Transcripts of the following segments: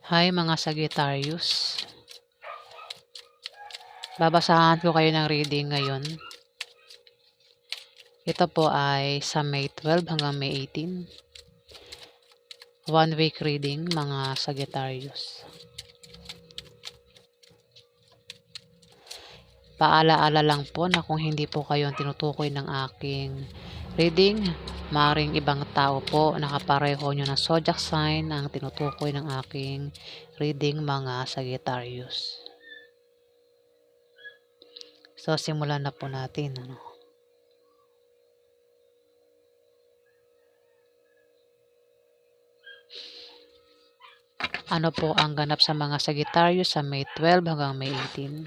Hi mga Sagittarius. Babasahan ko kayo ng reading ngayon. Ito po ay sa May 12 hanggang May 18. 1 week reading mga Sagittarius. Paalaala lang po na kung hindi po kayo ang tinutukoy ng aking reading, maaaring ibang tao po nakapareho nyo na zodiac sign ang tinutukoy ng aking reading mga Sagittarius. So simulan na po natin. Ano po ang ganap sa mga Sagittarius sa May 12 hanggang May 18?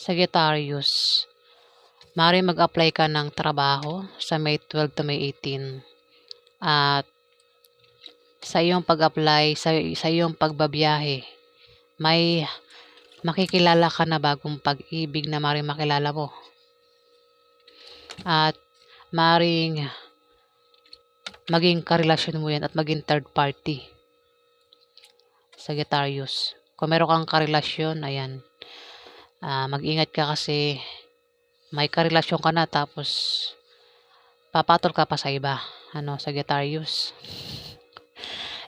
Sagittarius, maaari mag-apply ka ng trabaho sa May 12 to May 18. At sa iyong pag-apply, sa iyong pagbabiyahe, may makikilala ka na bagong pag-ibig na maaaring makilala mo. At maaaring maging karelasyon mo yan at maging third party. Sagittarius, kung meron kang karelasyon, ayan, mag-ingat ka kasi may karelasyon ka na tapos papatol ka pa sa iba. Sagittarius.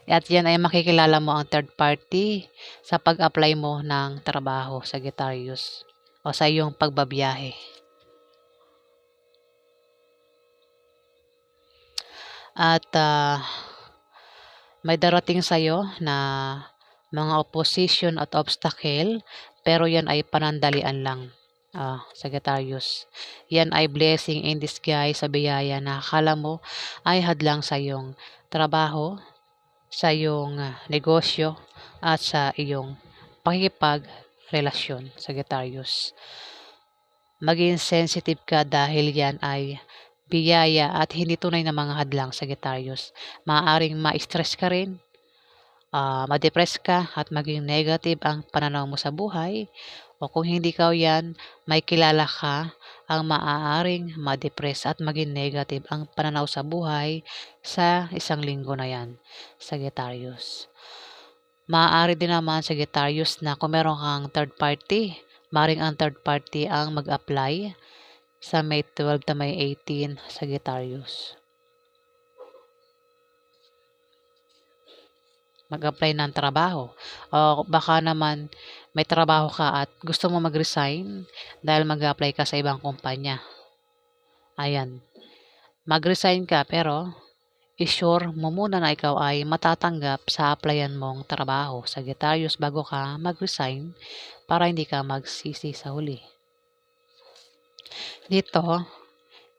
At yan ay makikilala mo ang third party sa pag-apply mo ng trabaho, Sagittarius, o sa iyong pagbabiyahe. At may darating sa'yo na mga opposition at obstacle, pero yan ay panandalian lang. Sagittarius, yan ay blessing in disguise sa biyaya na akala mo ay hadlang sa iyong trabaho, sa iyong negosyo, at sa iyong pakikipagrelasyon, Sagittarius. Maging sensitive ka dahil yan ay biyaya at hindi tunay na mga hadlang, Sagittarius. Maaaring ma-stress ka rin, ma-depress ka at maging negative ang pananaw mo sa buhay. O kung hindi ka yan, may kilala ka ang maaaring ma-depress at maging negative ang pananaw sa buhay sa isang linggo na yan, Sagittarius. Maaari din naman, Sagittarius, na kung meron kang third party, maaaring ang third party ang mag-apply sa May 12 to May 18, Sagittarius. Mag-apply ng trabaho. O baka naman may trabaho ka at gusto mo mag-resign dahil mag-apply ka sa ibang kumpanya. Ayan. Mag-resign ka pero i-sure mo muna na ikaw ay matatanggap sa applyan mong trabaho, Sagittarius, bago ka mag-resign para hindi ka magsisi sa huli. Dito,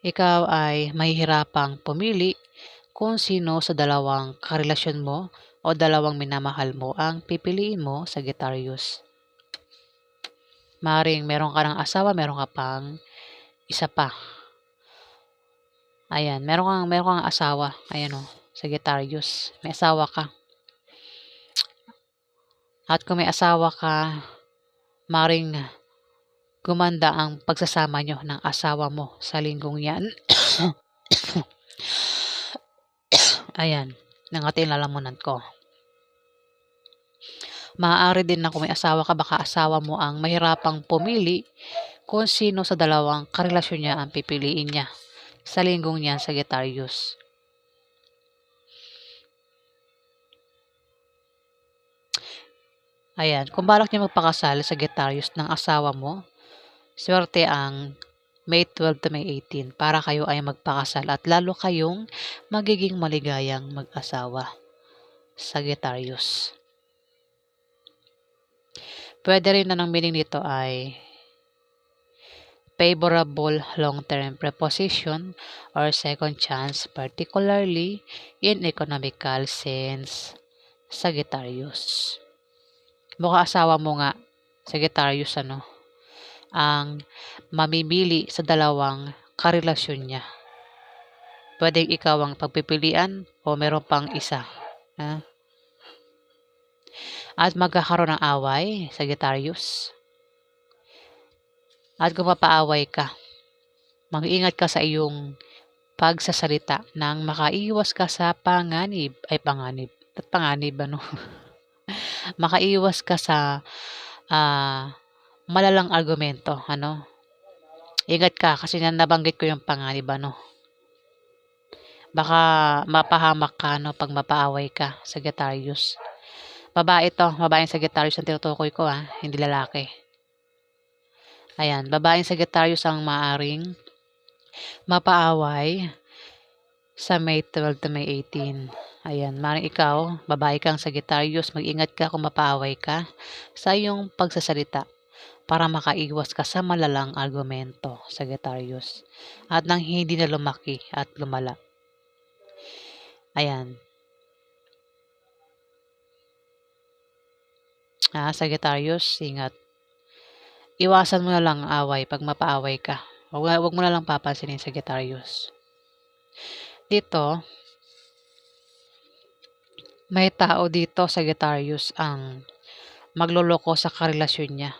ikaw ay mahihirapang pumili kung sino sa dalawang karelasyon mo o dalawang minamahal mo ang pipiliin mo, Sagittarius. Maring meron ka ng asawa, meron ka pang isa pa. Ayan, meron kang asawa. Ayan Sagittarius, may asawa ka. At kung may asawa ka, maring gumanda ang pagsasama nyo ng asawa mo sa linggong yan. Ayan, nangating lalamunan ko. Maaari din na kung may asawa ka, baka asawa mo ang mahirapang pumili kung sino sa dalawang karelasyon niya ang pipiliin niya sa linggong niyan, Sagittarius. Ayan, kung balak niya magpakasal, Sagittarius, ng asawa mo, swerte ang May 12 to May 18 para kayo ay magpakasal at lalo kayong magiging maligayang mag-asawa, Sagittarius. Pwede rin na ng meaning nito ay favorable long-term preposition or second chance, particularly in economical sense, Sagittarius. Mukha asawa mo nga Sagittarius ang mamimili sa dalawang karelasyon niya. Puwedeng ikaw ang pagpipilian o meron pang isa, At magkakaroon ng away, Sagittarius. At kung mapaaway ka, mag-ingat ka sa iyong pagsasalita nang makaiwas ka sa panganib. Makaiwas ka sa malalang argumento, Ingat ka kasi nabanggit ko yung panganib, Baka mapahamak ka, 'pag mapaaway ka, Sagittarius. Babaeng Sagittarius ang tinutukoy ko, hindi lalaki. Ayan, babaeng Sagittarius ang maaaring mapaaway sa May 12 to May 18. Ayan, maaaring ikaw, babae kang Sagittarius, mag-ingat ka kung mapaaway ka sa iyong pagsasalita para makaiwas ka sa malalang argumento, Sagittarius, at nang hindi na lumaki at lumala. Ayan. Sagittarius, ingat. Iwasan mo na lang ang away pag mapaaway ka. Huwag mo na lang papansinin, Sagittarius. Dito, may tao dito, Sagittarius, ang magloloko sa karelasyon niya.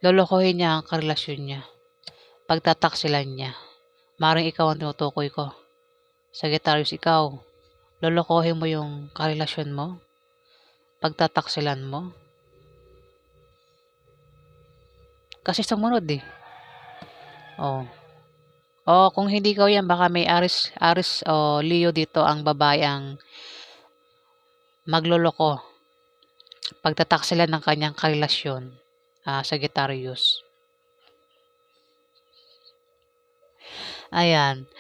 Lolokohin niya ang karelasyon niya. Pagtataksilan niya. Maring ikaw ang tinutukoy ko. Sagittarius, ikaw, lolokohin mo yung karelasyon mo? Pagtataksilan mo? Kasi sumunod kung hindi ikaw yan, baka may Aries o Leo dito ang babae ang magloloko. Pagtataksilan ng kanyang karelasyon, Sagittarius. Ayan.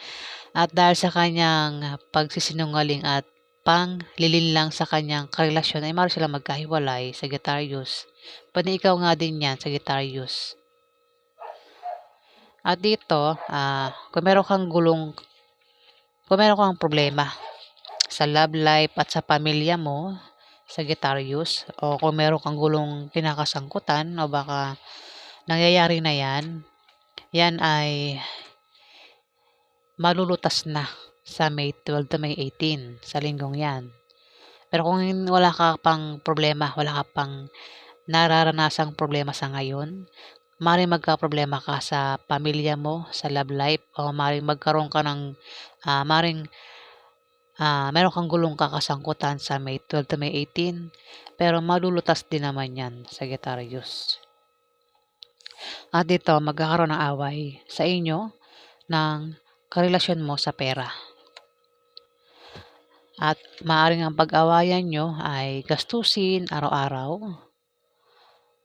At dahil sa kanyang pagsisinungaling at panglilinlang sa kanyang karelasyon ay maaari silang magkahiwalay, Sagittarius. Pwede ikaw nga din yan, Sagittarius. At dito, kung meron kang problema sa love life at sa pamilya mo, Sagittarius, o kung meron kang gulong kinakasangkutan o baka nangyayari na yan ay malulutas na sa May 12 to May 18, sa linggong yan. Pero kung wala ka pang problema, wala ka pang nararanasang problema sa ngayon, maaaring magkaproblema ka sa pamilya mo, sa love life, o maaaring magkaroon ka ng meron kang gulong kakasangkutan sa May 12 to May 18, pero malulutas din naman yan, Sagittarius. At dito, magkakaroon ng away sa inyo ng karelasyon mo sa pera. At maaaring ang pag-awayan nyo ay gastusin araw-araw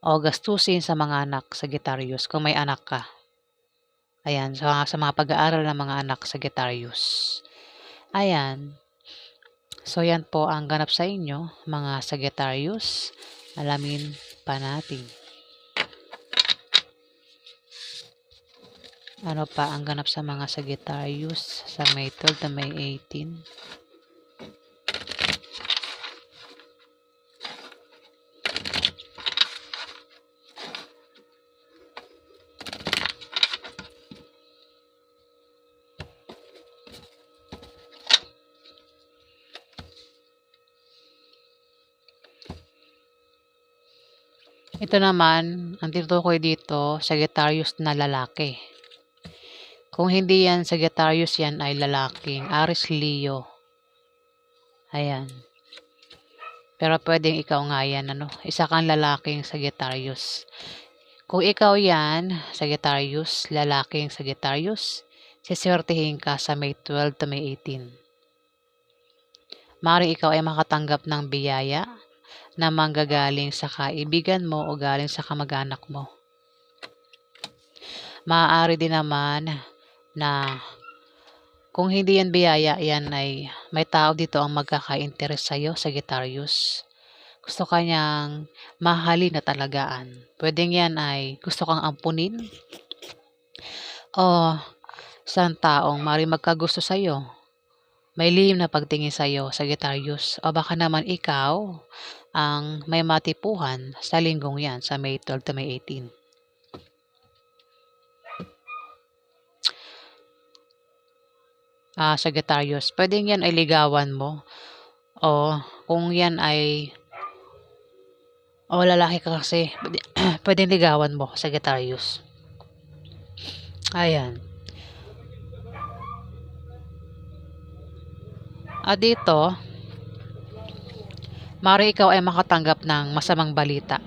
o gastusin sa mga anak, Sagittarius, kung may anak ka. Ayan, sa mga pag-aaral ng mga anak, Sagittarius. Ayan. So, yan po ang ganap sa inyo, mga Sagittarius. Alamin pa natin. Ano pa ang ganap sa mga Sagittarius sa May 12 to May 18? Ito naman, ang tinutukoy dito, Sagittarius na lalaki. Kung hindi yan Sagittarius, yan ay lalaking Aries Leo. Ayan. Pero pwedeng ikaw nga yan, isa kang lalaking Sagittarius. Kung ikaw yan, Sagittarius, lalaking Sagittarius, siswertihin ka sa May 12 to May 18. Maaaring ikaw ay makatanggap ng biyaya na manggagaling sa kaibigan mo o galing sa kamag-anak mo. Maaari din naman na kung hindi yan biyaya, yan ay may tao dito ang magkaka-interest sa'yo, Sagittarius. Gusto ka niyang mahalin na talagaan. Pwedeng yan ay gusto kang ampunin o isang taong maaaring magkagusto sa'yo. May lihim na pagtingin sa'yo, Sagittarius. O baka naman ikaw ang may matipuhan sa linggong yan, sa May 12 to May 18. Sagittarius, pwedeng yan ay ligawan mo o kung yan ay lalaki ka kasi, pwedeng ligawan mo, Sagittarius. Ayan. Dito, maaari ikaw ay makatanggap ng masamang balita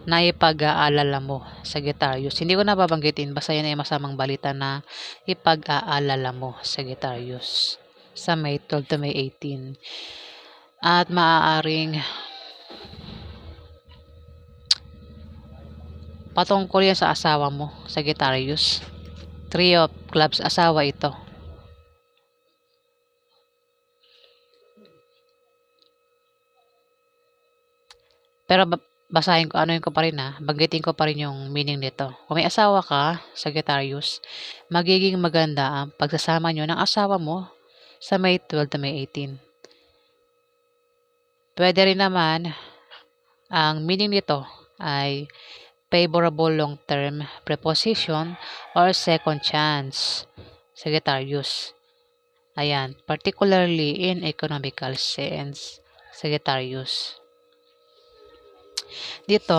na ipag-aalala mo, Sagittarius. Hindi ko na babanggitin, basta yan ay masamang balita na ipag-aalala mo, Sagittarius, sa May 12 to May 18. At maaaring patungkol yan sa asawa mo, Sagittarius. Three of Clubs, asawa ito. Pero basahin ko, anuhin ko pa rin banggitin ko pa rin yung meaning nito. Kung may asawa ka, Sagittarius, magiging maganda ang pagsasama nyo ng asawa mo sa May 12 to May 18. Pwede rin naman, ang meaning nito ay favorable long-term preposition or second chance, Sagittarius. Ayan, particularly in economical sense, Sagittarius. Dito,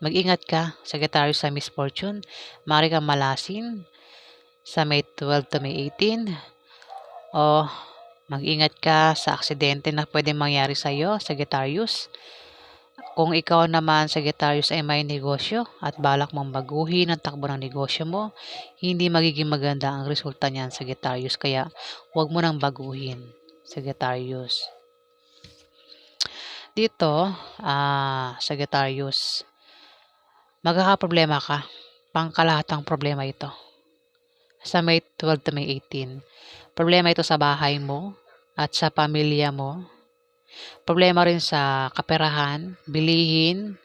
mag-ingat ka, Sagittarius, sa misfortune. Maaari kang malasin sa May 12 to May 18. O mag-ingat ka sa aksidente na pwedeng mangyari sa iyo, Sagittarius. Kung ikaw naman, Sagittarius, ay may negosyo at balak mong baguhin ang takbo ng negosyo mo, hindi magiging maganda ang resulta niyan, Sagittarius. Kaya huwag mo nang baguhin, Sagittarius. Dito, Sagittarius, magkakaproblema ka. Pangkalahatang problema ito sa May 12 to May 18. Problema ito sa bahay mo at sa pamilya mo. Problema rin sa kaperahan, bilihin,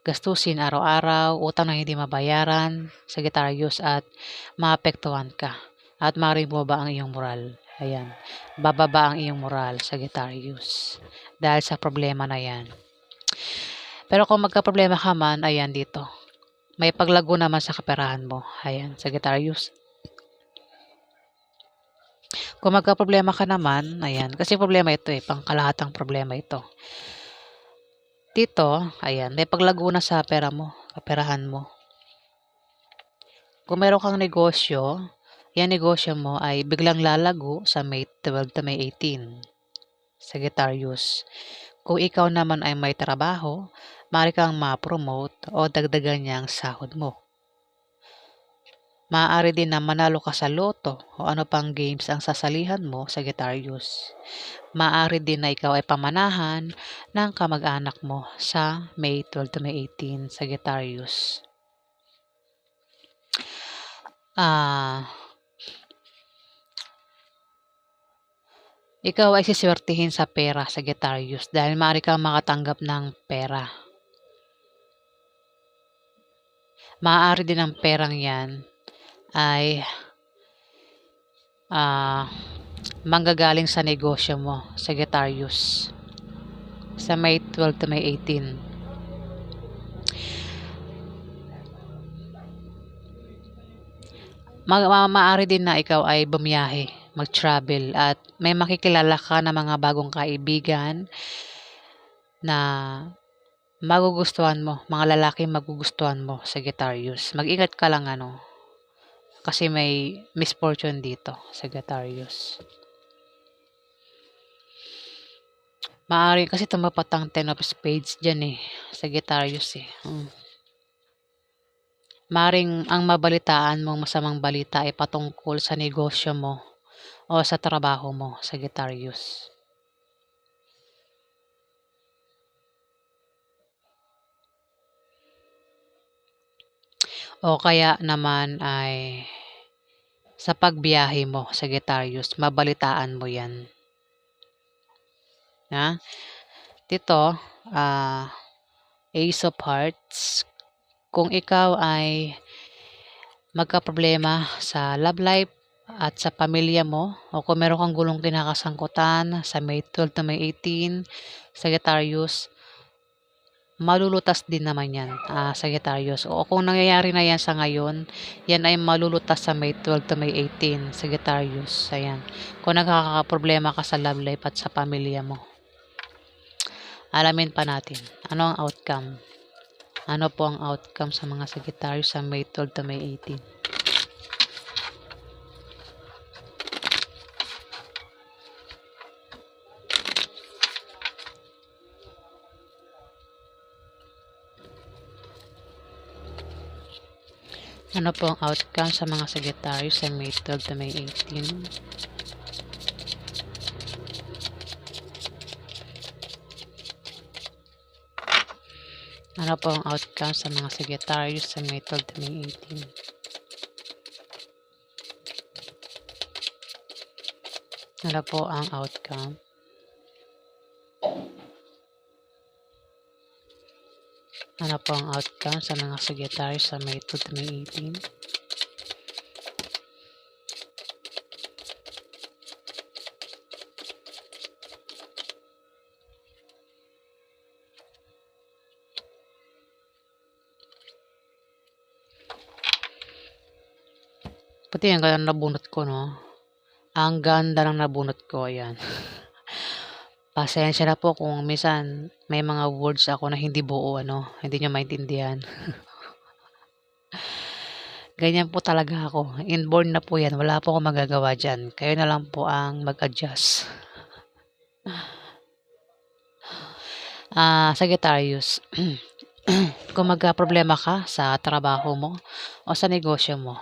gastusin araw-araw, utang na hindi mabayaran, Sagittarius, at maapektuhan ka. At maaaring bumaba ang iyong moral. Ayan, bababa ang iyong moral, Sagittarius, dahil sa problema na yan. Pero kung magka-problema ka man, ayan dito, may paglago naman sa kaperahan mo. Ayan, Sagittarius. Kung magka-problema ka naman, ayan, kasi problema ito pangkalahatang problema ito. Dito, ayan, may paglago na sa pera mo, kaperahan mo. Kung meron kang negosyo, yan negosyo mo ay biglang lalago sa May 12 to May 18, Sagittarius. Kung ikaw naman ay may trabaho, maaari kang ma-promote o dagdagan niya ang sahod mo. Maaari din na manalo ka sa loto o ano pang games ang sasalihan mo, Sagittarius. Maaari din na ikaw ay pamanahan ng kamag-anak mo sa May 12 to May 18, Sagittarius. Ikaw ay siswertihin sa pera, Sagittarius, dahil maaari kang makatanggap ng pera. Maaari din ang perang yan ay manggagaling sa negosyo mo, Sagittarius, sa May 12 to May 18. Maaari din na ikaw ay bumiyahe, mag-travel, at may makikilala ka na mga bagong kaibigan na magugustuhan mo, mga lalaki magugustuhan mo, Sagittarius. Mag-ingat ka lang kasi may misfortune dito, Sagittarius. Maaari kasi tumapat ang 10 of Spades dyan Sagittarius Maaring ang mabalitaan mong masamang balita ay patungkol sa negosyo mo o sa trabaho mo, Sagittarius. O kaya naman ay sa pagbiyahe mo, Sagittarius, mabalitaan mo yan. Dito, Ace of Hearts. Kung ikaw ay magka-problema sa love life at sa pamilya mo o kung meron kang gulong kinakasangkutan sa May 12 to May 18, Sagittarius, malulutas din naman yan, Sagittarius. O kung nangyayari na yan sa ngayon, yan ay malulutas sa May 12 to May 18, Sagittarius. Ayan. Kung nagkakaproblema ka sa love life at sa pamilya mo. Alamin pa natin, ano ang outcome? Ano po ang outcome sa mga Sagittarius sa May 12 to May 18? Ano po ang outcome sa mga Sagittarius sa May 12 to May 18? Ano po ang outcome sa mga Sagittarius sa May 12 to May 18? Ano po ang outcome? Ano po ang outcome sa mga Sagittarius sa May 12 to May 18? Pati ang ganda ng nabunot ko, no? Ang ganda ng nabunot ko, ayan. Pasensya na po kung minsan may mga words ako na hindi buo, hindi nyo maintindihan. Ganyan po talaga ako. Inborn na po yan. Wala po akong magagawa dyan. Kayo na lang po ang mag-adjust. Sagittarius, kung magka-problema ka sa trabaho mo o sa negosyo mo,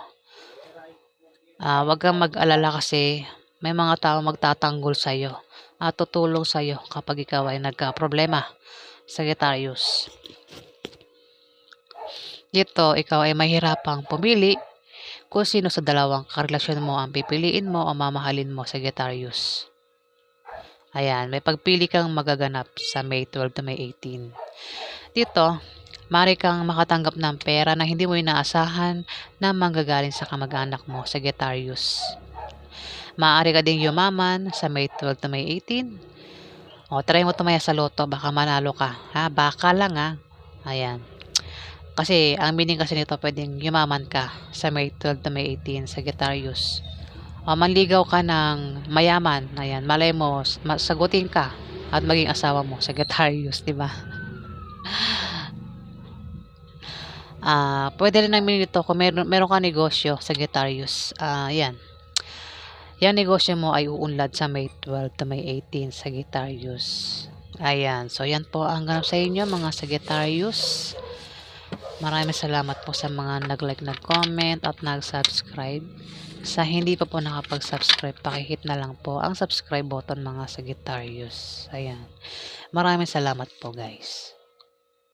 wag kang mag-alala kasi may mga tao magtatanggol sa'yo at tutulong sa'yo kapag ikaw ay nagka-problema, Sagittarius. Dito, ikaw ay mahirapang pumili kung sino sa dalawang karelasyon mo ang pipiliin mo o mamahalin mo, Sagittarius. Ayan, may pagpili kang magaganap sa May 12 to May 18. Dito, maaari kang makatanggap ng pera na hindi mo inaasahan na manggagaling sa kamag-anak mo, Sagittarius. Maaari ka ding yumaman sa May 12 to May 18. O, try mo tumaya sa loto, baka manalo ka. Baka lang Ayan. Kasi, ang meaning kasi nito, pwedeng yumaman ka sa May 12 to May 18, Sagittarius. O, manligaw ka ng mayaman. Ayan, malay mo, sagutin ka at maging asawa mo, Sagittarius, di ba? Pwede rin namin ito kung meron ka negosyo, Sagittarius. Yan. Yung negosyo mo ay uunlad sa May 12 to May 18, Sagittarius. Ayan. So, yan po ang ganap sa inyo, mga Sagittarius. Maraming salamat po sa mga nag-like, nag-comment, at nag-subscribe. Sa hindi pa po nakapag-subscribe, pakihit na lang po ang subscribe button, mga Sagittarius. Ayan. Maraming salamat po, guys.